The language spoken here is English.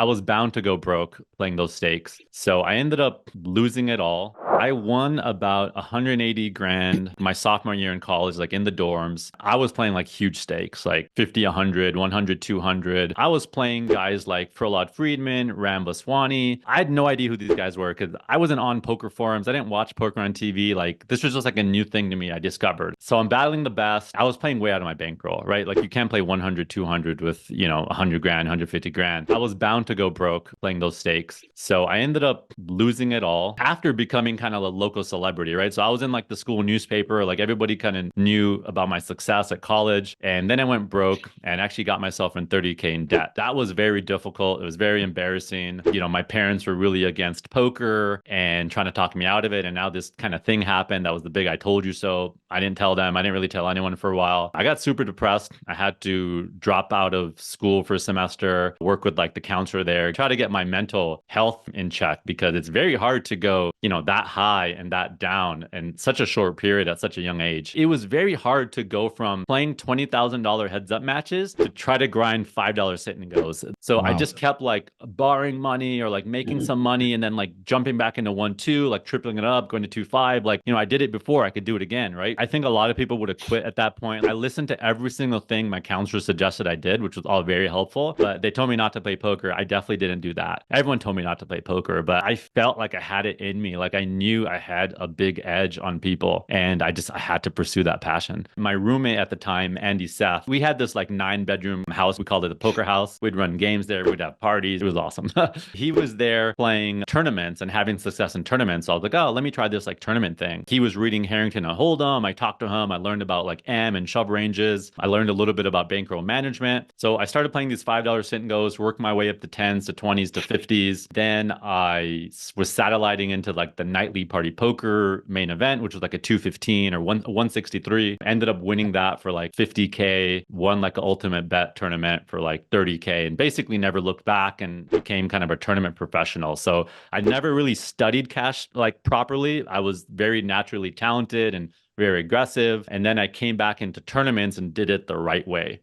I was bound to go broke playing those stakes. So I ended up losing it all. I won about 180 grand my sophomore year in college, like in the dorms. I was playing like huge stakes, like 50, 100, 100, 200. I was playing guys like Prahlad Friedman, Ram Vaswani. I had no idea who these guys were because I wasn't on poker forums. I didn't watch poker on TV. Like this was just like a new thing to me I discovered. So I'm battling the best. I was playing way out of my bankroll, right? Like you can't play 100, 200 with, 100 grand, 150 grand. I was bound to go broke playing those stakes. So I ended up losing it all after becoming kind of a local celebrity, right? So I was in like the school newspaper, like everybody kind of knew about my success at college. And then I went broke and actually got myself in 30K in debt. That was very difficult. It was very embarrassing. My parents were really against poker and trying to talk me out of it. And now this kind of thing happened. That was the big I told you so. I didn't tell them. I didn't really tell anyone for a while. I got super depressed. I had to drop out of school for a semester, work with like the counselor there, try to get my mental health in check because it's very hard to go, that high and that down in such a short period at such a young age. It was very hard to go from playing $20,000 heads up matches to try to grind $5 sit and goes. So I Wow. just kept like borrowing money or like making some money and then like jumping back into 1-2, like tripling it up, going to 2-5. Like, I did it before, I could do it again, right? I think a lot of people would have quit at that point. I listened to every single thing my counselor suggested I did, which was all very helpful, but they told me not to play poker. I definitely didn't do that. Everyone told me not to play poker, but I felt like I had it in me. Like I knew I had a big edge on people and I had to pursue that passion. My roommate at the time, Andy Seth, we had this like 9-bedroom house. We called it the poker house. We'd run games there. We'd have parties. It was awesome. He was there playing tournaments and having success in tournaments. So I was like, oh, let me try this like tournament thing. He was reading Harrington and Hold'em. I talked to him. I learned about like M and shove ranges. I learned a little bit about bankroll management. So I started playing these $5 sit and goes, worked my way up to 10s to 20s to 50s. Then I was satelliting into like the nightly party poker main event, which was like a 215 or 163. Ended up winning that for like 50K, won like an ultimate bet tournament for like 30K, and basically never looked back and became kind of a tournament professional. So I never really studied cash like properly. I was very naturally talented and very aggressive. And then I came back into tournaments and did it the right way.